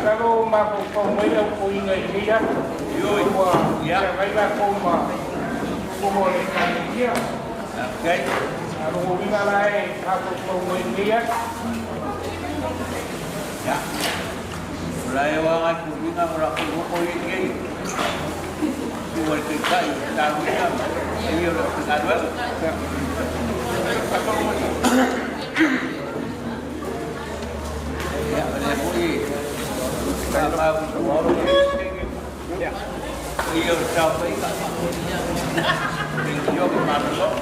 Kalau mampu kau melihat kau ingat dia, ya, baiklah kau boleh dia. Okay. Kalau ingat lain, aku kau melihat. Ya. Mulai orang aku ingat orang kau ingat. Buat kita ini, tahu tak? Ini orang kedua. Ya, ada boleh. Kalau ya, dia sampai kat dia ke Malolo.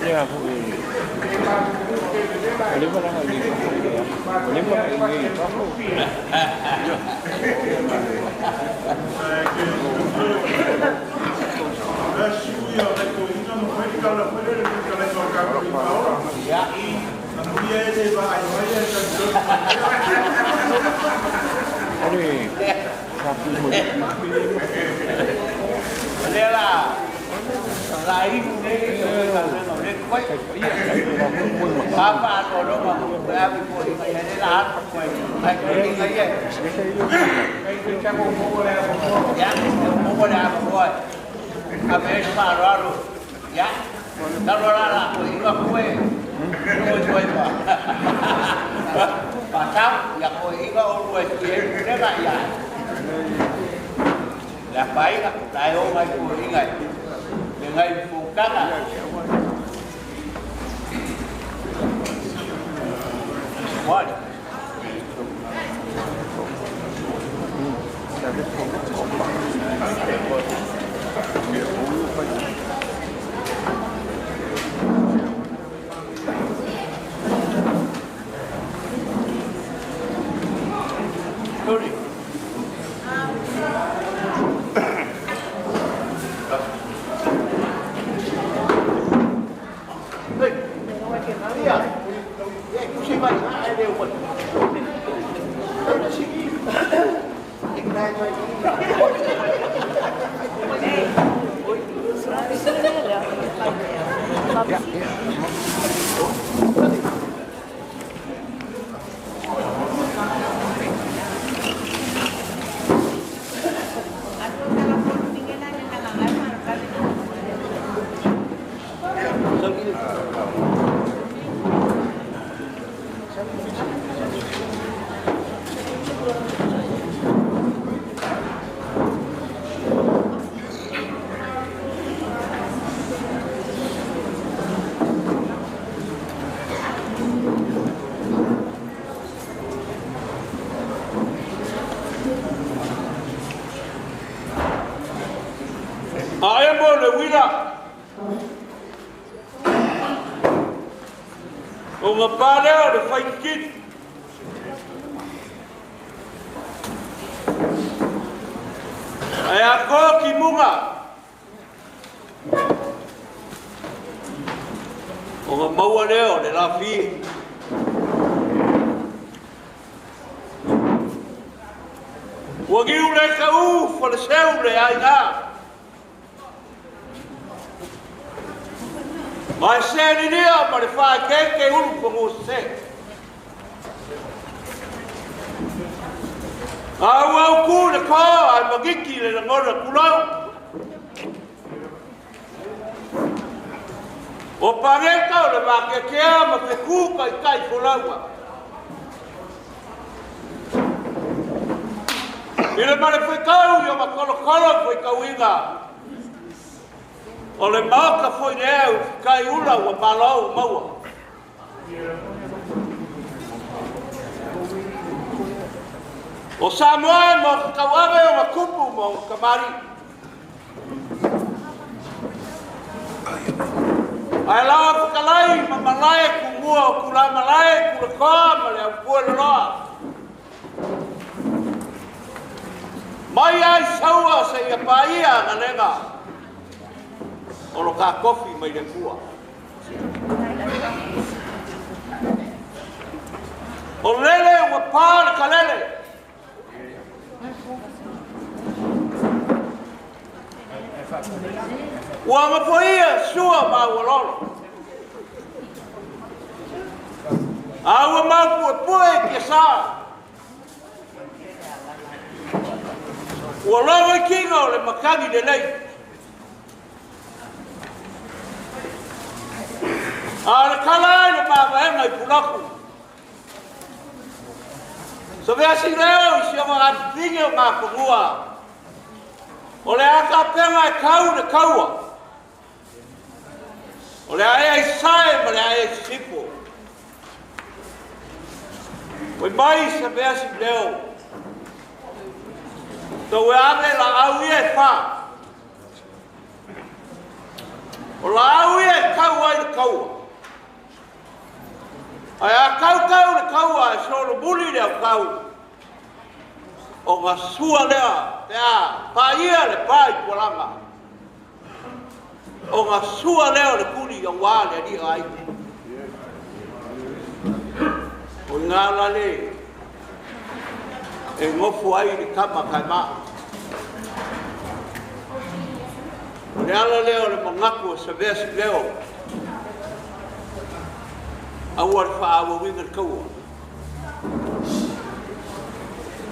Ya, boleh barang lagi. Boleh barang lagi. Lain apa kalau mau berapa pun ini lah baik ini aja kita mau boleh ya mau boleh apa buat habis baru ya kalau lah itu kue kue jual pasang ya kue itu kue dia nggak ya là phải đại hội mai của những ngày từ ngày phục các quá Nga pala de fai kit. Ai ako ki munga. O nga maua leo de la fi. Wa giu le ka u fa le seu le ai nga. Mai se ni dia ma le fa ke ulu ko mo se. Au ku le ka ai magiki le ngora kulau. O pareta o le ma ke ma ke ku kai kulau. Ile ma le foi kau yo ma kolo foi kauinga. O le mauka foi leu, kai ula ua palau maua. O Samoa mo kawawe o makupu mo kamari. Ai la whakalai ma malae ku mua ku la malae ku la koa ma le au kua le loa. Mai ai saua se ia paia na lenga. Olo ka kofi mai le kua. O lele wa pāle ka lele. Ua mapoia sua ma walolo. Aua mau pue ke sa. Ua lawa kinga o le makangi de lei. Ale kalai le mawaenga I punaku. So vea si leo I siama atingi o ngā pungua. O le aka penga e kau le kaua. O le ae ai sae ma le ae sipo. Oi mai sa vea si leo. Tau e ame la au ia e wha. O la au ia e kau ai le kaua. Ai a kau le kaua e solo muli le au kau. O ngā sua lea, tea, paia le pai kualanga. O ngā sua lea le kuri o wā le ni ai. O ngā lale, e ngofu ai ni kama kai maa. O le ala leo le mangaku o sa vesi leo. Aua le wha awa winga le kaua.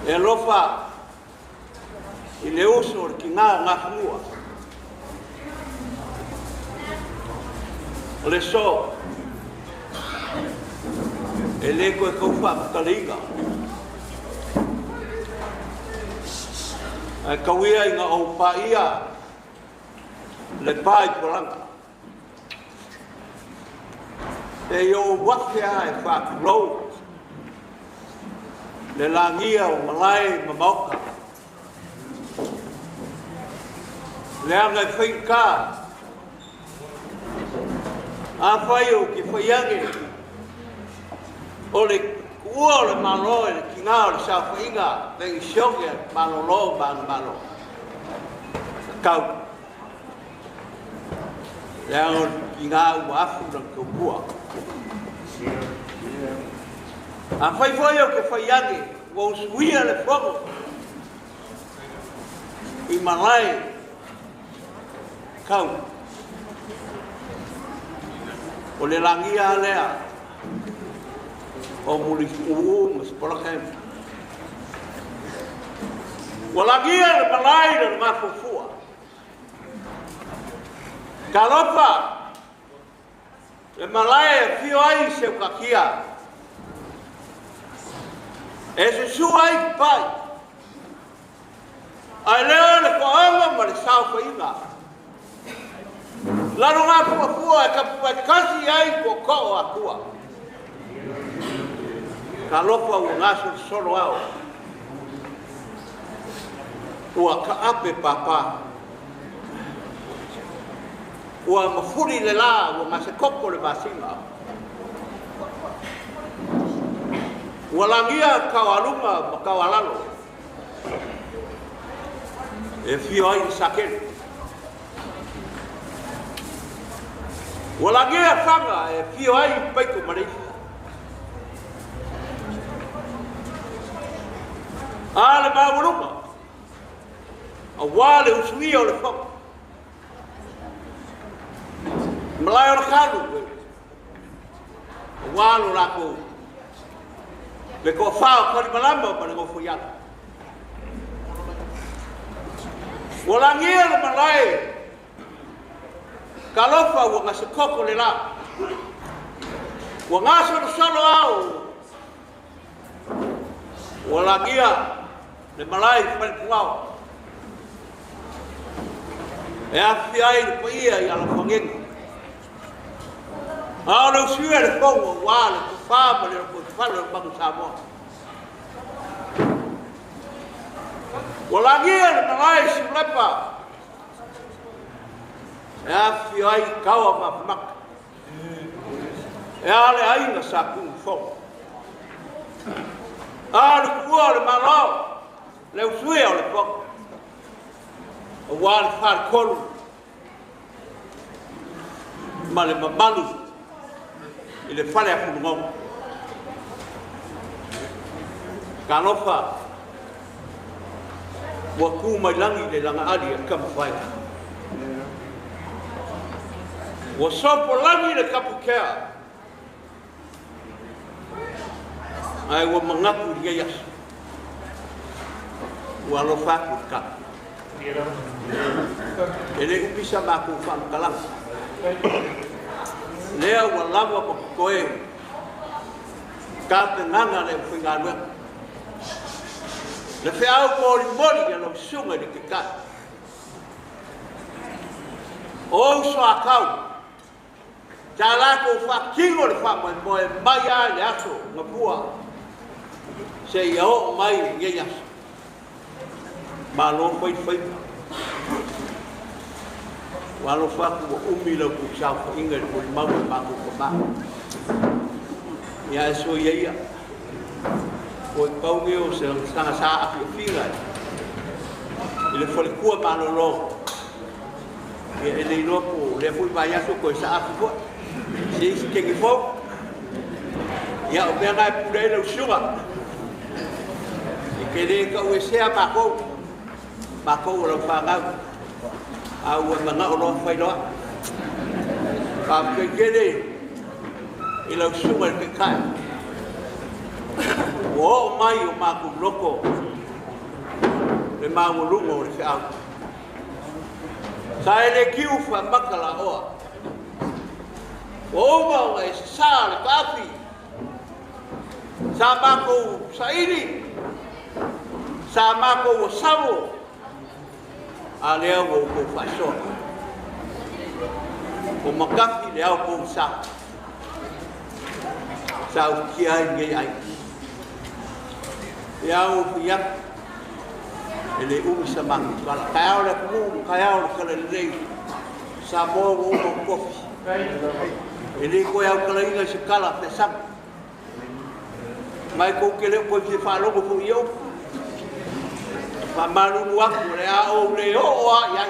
E lofa I le uso le ki ngā hangua. O le so. E le koe kauwha makalinga. E kauia I ngā o paia le pai poranga. E o wakea e whakulou. Le langia o malai mamauka. Le anga I whaika. A whai o ki whaiange. O le kua o le malo e le kinga o le sa whainga. Le I shonge malolo malo. Kau. Le anga o kinga ua afu na kaupua. A whai o ke whaiange, wa usuia le whango. I malai, kau. O le langia lea, o muli uu mas polakem. Wa langia le malai le mafufua. Kalopa, le malai e fio ai se ukakia. E se sua I pai. Ai leo le koanga ma le sao whainga. Laro ngā puafua e ka kasi ai ko ko'o a kua. Ka lopa ua ngā solo au. Ua ka ape papa. Ua mafuri le la, ua ngase koko le masinga. Ua langia kawalunga ma kawalalo. E fio ai sakene. Ua langia whanga e fio ai paiko mareisi. A le mawalunga. A wale usui o le whanga. Malai o le kanu. A walo lako. Le ko whao kari malamba pa le ngofu yaka. Wala ngia le malai. Ka lofa ua ngase koko le la. Ua ngase le solo au. Wala ngia le malai whale kuau. E afi ai le paia I ala whangenga. Ao le usua le whongo wale ku whama le ko whale le bangu Samoa. Wala ngia le malai si lepa. E afi ai kaua mawhamaka. e ale ainga sa kung fo. Ale kua le malo, le usue o le fo. O wale whare kolu, ma le mamalu, i le whare a punongau. Ka lofa, wa ku mai langi le langa ali a kamawhai. Wa sopo langi le kapukea. Ai wa mangaku ria yas. Wa lo faku ka. Ele upisa maku fam kalang. Lea wa lava ko koe. Ka te nanga le fingalwe. Le feau mori mori ya lo sunga di ka. O so akau. Jala ko fa kingo le fa mai mai ya le aso ngapua. Se yo mai ngeya malo foi walo fa ko umila ku sa ko inga ko mau ma ko ba ya so ya ko pau ge o se sa a figa ile foi ku malolo ele no ko le foi ba ya so ko sa a ko si ke fo ya o be ga pu le suga kene ka o sea mako lo fanga au manga o lo fai lo pa ke kene ilo suma ke kai o mai o mako loko le mau lungo le fa sa ele kiu fa makala o ma e sa le kafi sa mako sa ini sama ko sawo ale o ko faso o makapi le o sa o kia nge ai ya o pia ele o sama kala kaya le ku kaya o kala le Samoa o ko ele ko ya kala ina se kala pe sam mai ko kele ko se fa lo ko Iopu ma malu aku le a o le o ya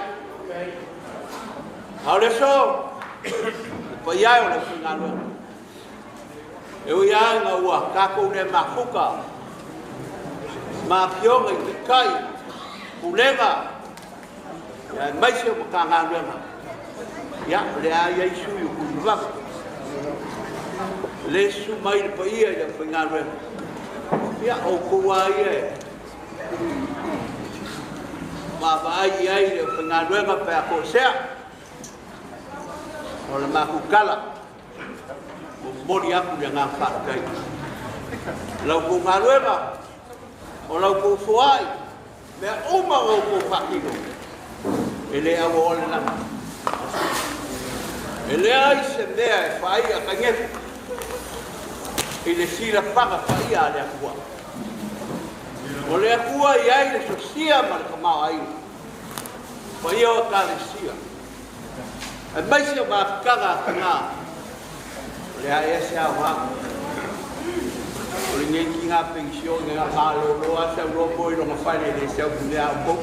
ale so pa ya o le ngalo e o ya nga wa ka ko le mafuka ma pio ngai kai kulega ya mai se mo ka ngalo ya le a ya su yu ku va le su mai pa ia ya ngalo ya o ko wa ye ma vai ai le fingaluenga pe a kosea o le makukala o mori aku le ngā whakakai lau ko ngaluenga o lau ko fuai mea uma o ko whakino e le au o le nana e le ai se mea e whai a kangefu i le sira whaka whai a le akua o le akua i ai le sosia ma le kamau ai pa ia o tale sia e mai se ma kanga kanga le a ese a wa o le ngai ki ngā pensione ngā malolo a sa ro boi lo mafai le se o le a ko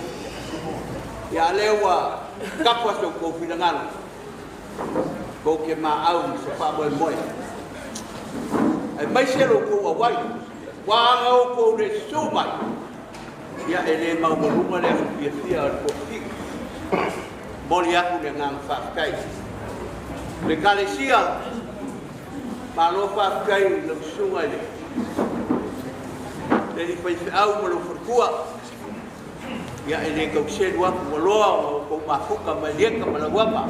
ia le wa kapwa so ko finangalo ko ke ma au se fa mo moi e mai se lo ko wa wa o ko le sumai ia ele mau mo le fia ko fi mori aku le ngang whakakai le kalesia malo whakakai le sunga le li pai au mo lo furkua ia ele kau sedu aku moloa o ko mafuka mai leka malawapa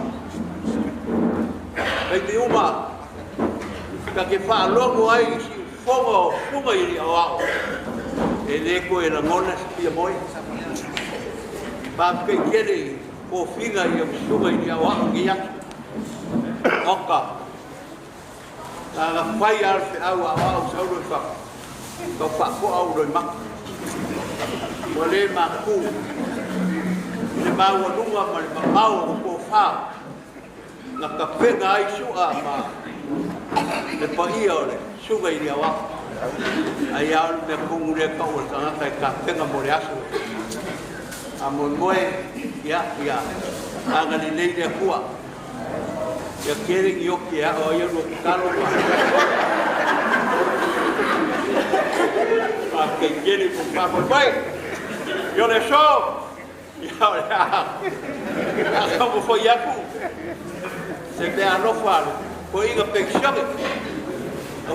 ai te uma ka ke wha longo ai si fonga o funga i au ele ko e la ngona si moi ba ke kere ko figa i sunga i au ngia oka la fai al au sau do fa ko fa ko au do mak wale maku le mau lunga ma le mau ko fa na ka pega ai su a ma le paia o le suga i awa ai au me kungu le ka o tanga kai ka tenga mo le asu a mo moe ya anga ni nei le kua ya kere ki o ki a o ia no kalo a ke kere ko pa ko pai yo le so ya ya como foi Iopu se te ano falo ko inga pekshame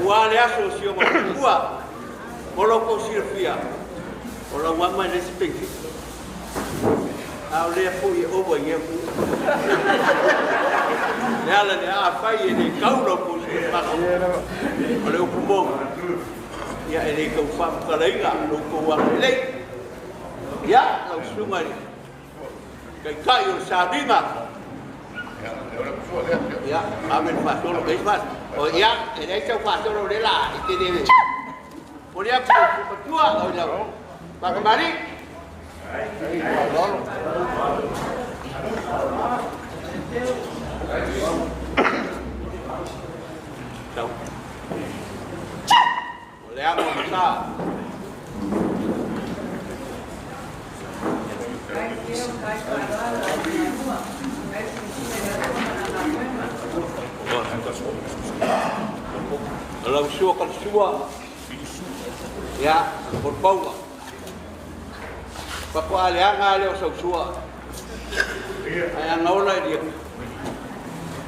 wa le aso si o kua molo ko sirfia o la wa mai nesse pekshi a le foi o bo Iopu Nela ne a fai e kaulo ko se pa o le kumo ya ele ko fa kalainga lo ko wa le ya lo sumari kai kai o sabinga ya amen fa solo ke fa o ya ele ka fa solo le la ite de o le ko tua o la pa mari đâu lẽ mà sao lâu xua con xua ya một bông và qua lẽ ngay leo sầu xua ai ăn nấu lại đi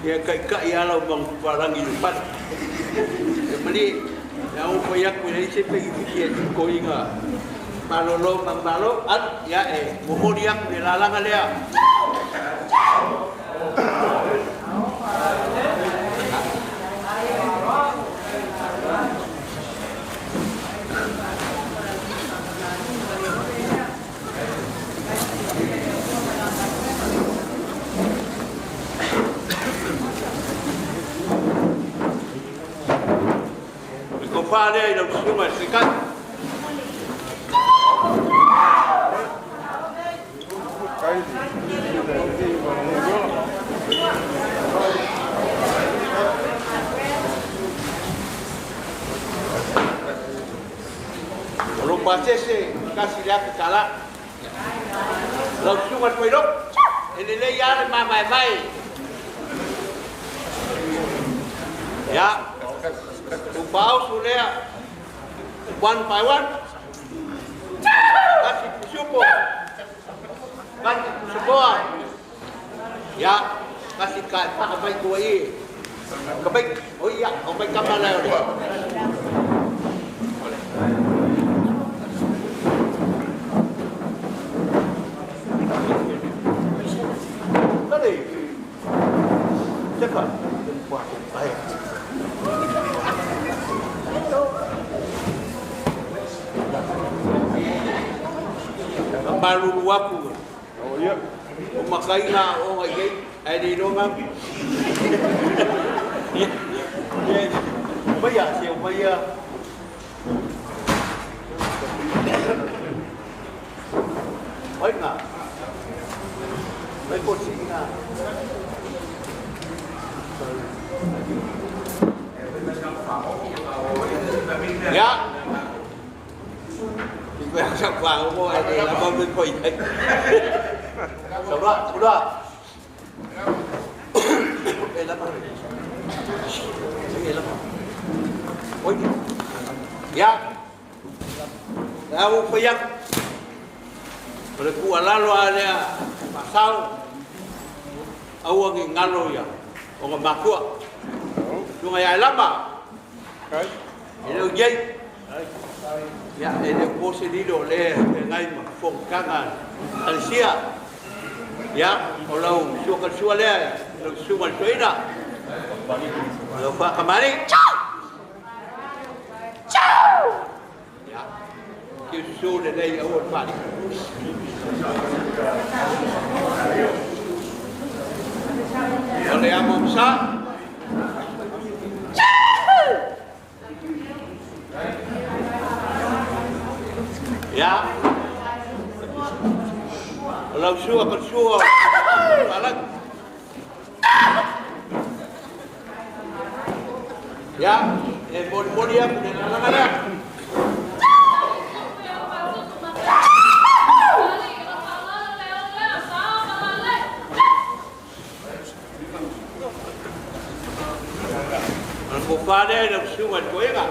ya kai ya lo bang barang hidupan jadi yang koyak punya siapa yang ko inga malolo bang malo at ya mohodiak dilalang dia Fale ai lo suma sekat. Lo pasese kasi dia ke kala. Lo suma koiro. Ele le ya mai. Ya. Ubau sulia one by one kasih support ya kasih kat pakai kuai kebaik oh iya kebaik kamar lah tadi cepat buat baik baru Iopu. Oh iya. Umakai na o ngai ai di no ngam. Ya. Baya si baya. Oi na. Mai ko si na. Ya. Yang sakwa mo ay labang din ko ay. Sudah. Labang. Oi. Ya. Tahu payak. Berku alalo ada pasal. Awang ngalo ya. O makua. Sungai lama. Kai. Ini ujai. Ya, ini posisido le ngai ma fong kangan alsia ya kalau suka le suka soina lo fa kamari ciao ya kisu de dai awal pa oleh amom sa ya, kalau suah bersuah, malah Ya, moni aku dengan anak-anak. Aku pada nak sungai kau enggak?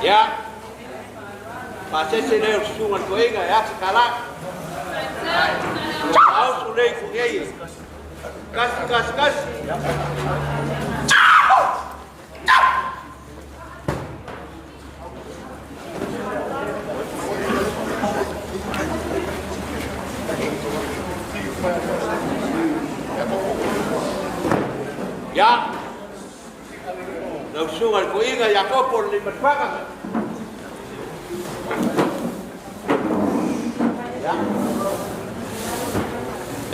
Ya, pasal saya nak sungai kau enggak ya sekarang. Tahu sudah ikutnya ini. Kas. Ya, nagsungan ko inga Iopu ni Moorebank. Ya,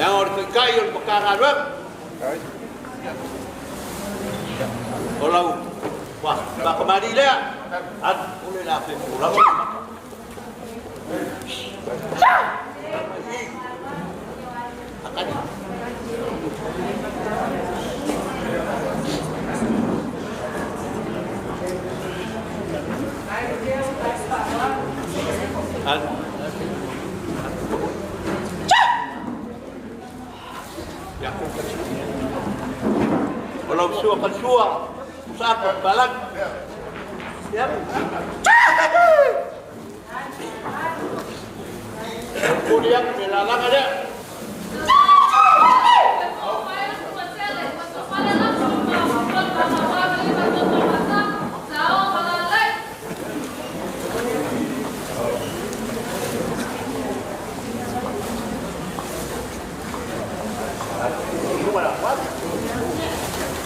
yang orang kayu berkarat. Kalau wah, bak kemari dia, boleh lah pulang. Akan. Ya, kalau Suafa balag. Ya. Kemudian melalang ada.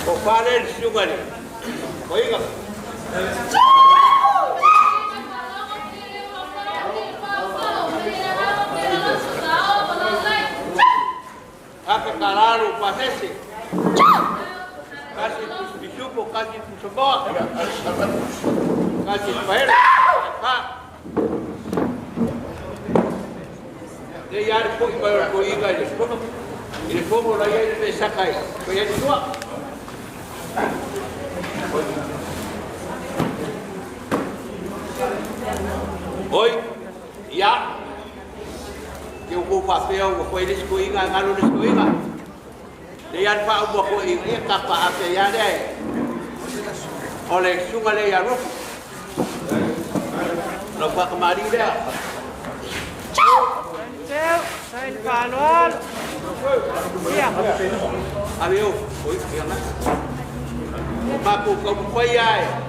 Kepala sungai ni, kau ingat? Apa kalau pasesi? Kasih disupo, kasih Samoa, kasih foaiina. Dia yang kau ingat ni, ini formula yang disakai, kau yang dua. Oi, ya. Kau kau papel, kau ini sekolah, ngalu ni sekolah. Dia pak buat kau ini kapa apa ya deh. Oleh sungai Iopu. Lepas kemari dia. Saya Malolo. Siap. Ayo, oi, yang mana? Maku kau foaiina.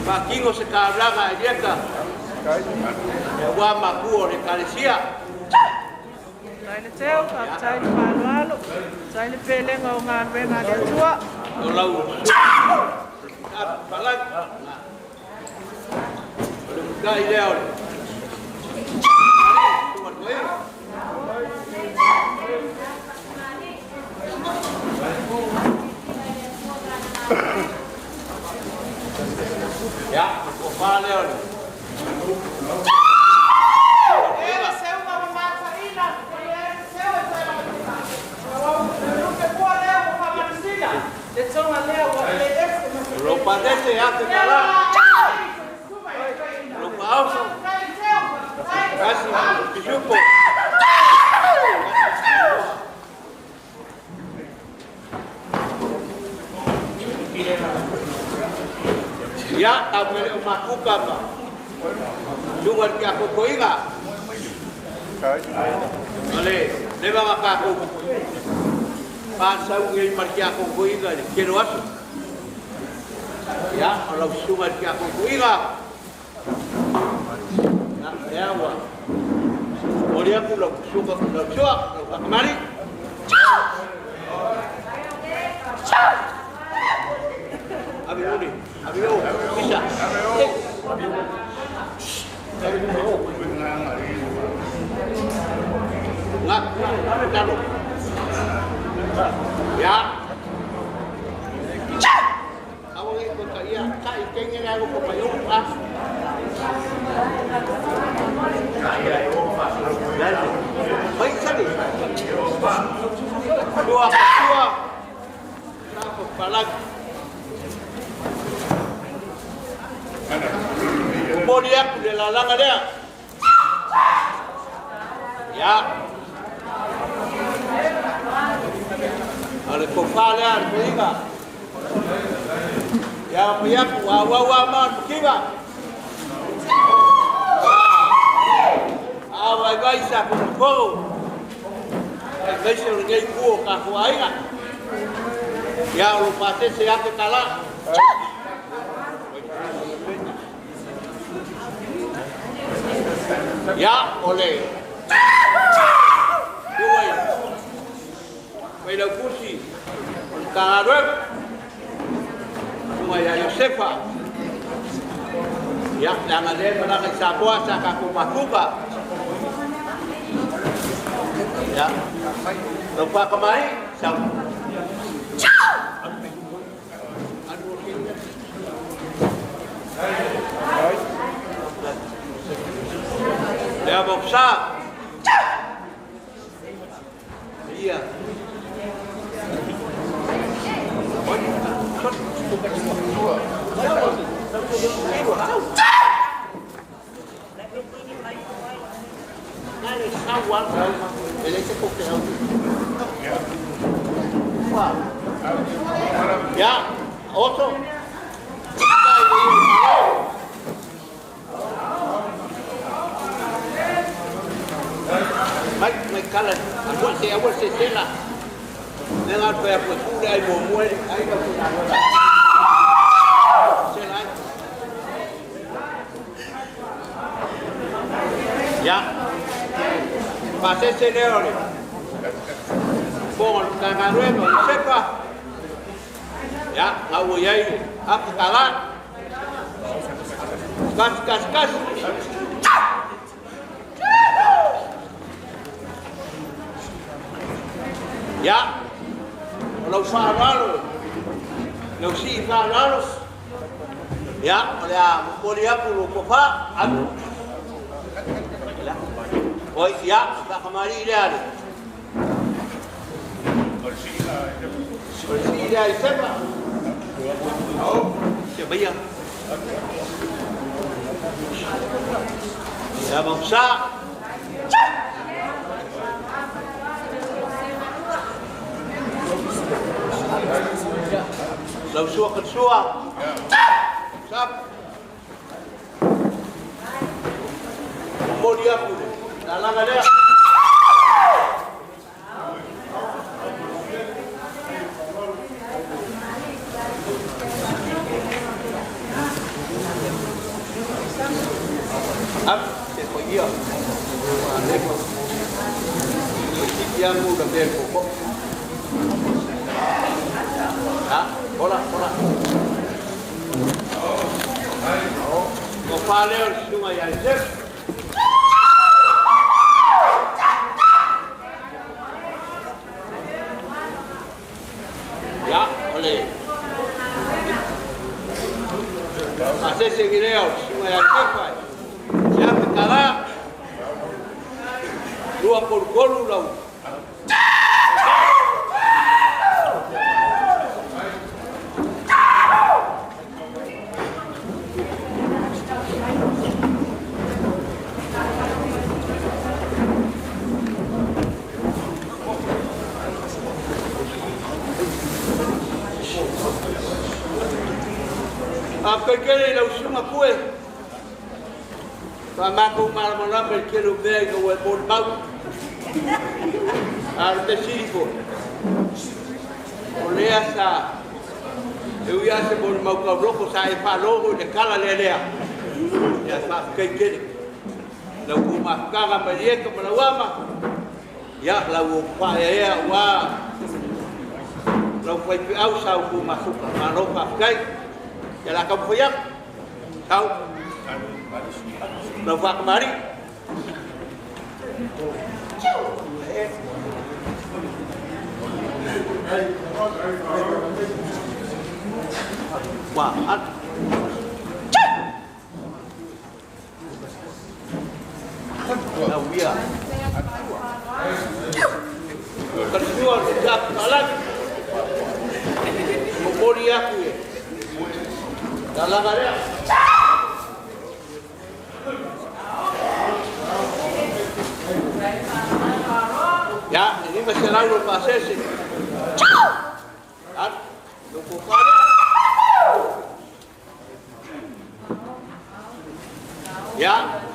Makingo sekarang Elieta. Wa maku oleh Kalisia. Saya Malolo. Saya peleng ngan dengan dia tua. Kalau balag. Dah ideal. Ya, kepala leon. Lupa dese ya kepala. Lupa auto. Kasih Iopu. Ya, tak boleh melakukan. Cuma aku kau ingat. Boleh, lewat aku. Pasal yang mereka aku kau ingat, kira apa? Ya, kalau cuma aku kau ingat. Ya, wah. Boleh aku suka kemari. Abio, bisa. Nggak, ya. Awak ikut saya, saya ingin aku ke Iopu. Baik sekali. Dua ketua. Satu palang. Kemudian dia lalang ada. Ya. Ada kofalnya, ada ya, punya wawaman kiba. Awal guys aku go. Guys orang ini go ke foaiina. Ya lupa saya ke kalah. Ya oleh. Dua. Pada kursi. Karep. Ya Suafa. Ya, jangan dia berangkat Samoa saka kumakuba. Ya. Lupa kemari, sama. Dia boksa. Iya. Ya, otro. Mai kala, awal se sela. Dengan apa yang sudah ibu muai, ayo kita. Ya, pasé celero. Con Congregational sepa. Ya, anuiaina, apa kalah? Kas. Ya, kalau faalo, kalau si faalo, ya, boleh puluh kopa, anu. Oh ya, tak kemari dia. Bersih dia siapa? Oh, siapa yang? Ya bangsa. Lalu kesuak. Sap. Mau dia pun. Dalam ada. Up, siapa dia? Yang muda dia pokok. Bola. Kepala sungai yang jauh. Ya, oleh. Masih segera sungai yang jauh. Ya, perkara dua gol lalu. Perché la uscima poi ma con marmola perché lo vedo e buon mau arte silico olea sa eu ia se buon mau ka bloco sa e fa logo de kala lelea ya sa que la kuma kaga melie ko la wama ya la wa ya wa la foi au sa kuma suka ma no pa kai ya la kamu koyak tahu bawa kemari wah Awia. Kedua sejak kalah memori aku ya. Dalam ada. Ya, ini masih lalu proses ini. Dan dukungannya. Ya.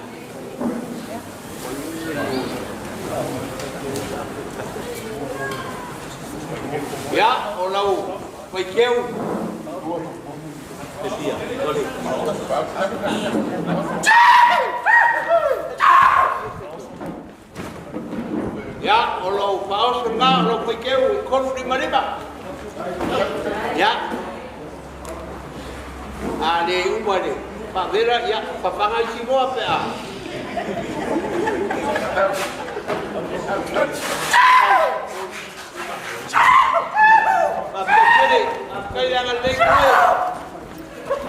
Ya, olau pekeu. Ya, olau paus enggak, olau pekeu ikon 5. Ya. Ada umur ni. Pak Vera ya papangan semua apa? Apa jadi? Apa yang ada lagi?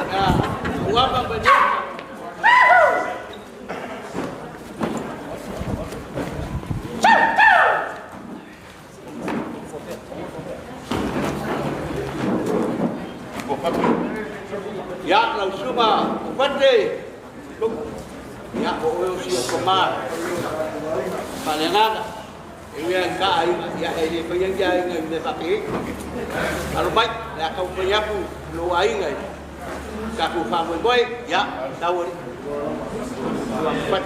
Ya, apa banyak? Ya, langsung mah, pandai. Ya, boleh usia kemar. Paling ada. Ini yang kaya, ya ini penyanyi yang dia pakai. Kalau baik, ya kau punya aku luai ngai. Kaku faham baik, ya tahu ni. Lambat.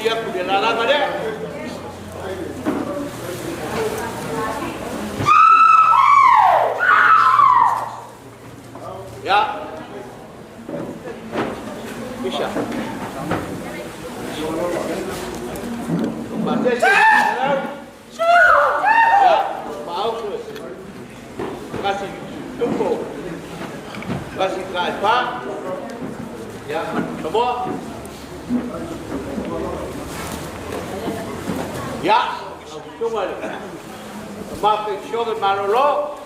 Ya, dia lalang ada. Ya, bisa. Baca ya, mau tu. Kasih tunggu. Kasih apa? Ya, semua. Ya, cuma Penisione Malolo,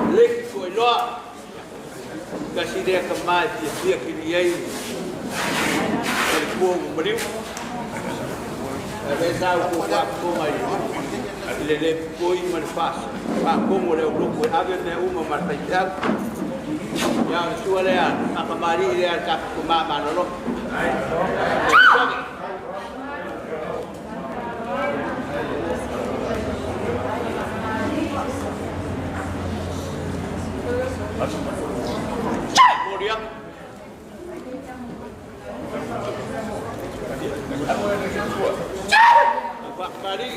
lek kuilo, kasih dia kemati dia kiriai, terkuang beriu, besar kuat kumai, lelep koi manfaat, pak kumulai uluk ada ni mamartajal, yang sualian, akamari dia kak kumah Malolo. Kemudian empat kali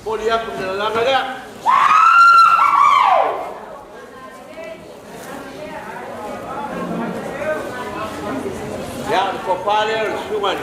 kemudian dalam ada ya kepala sungai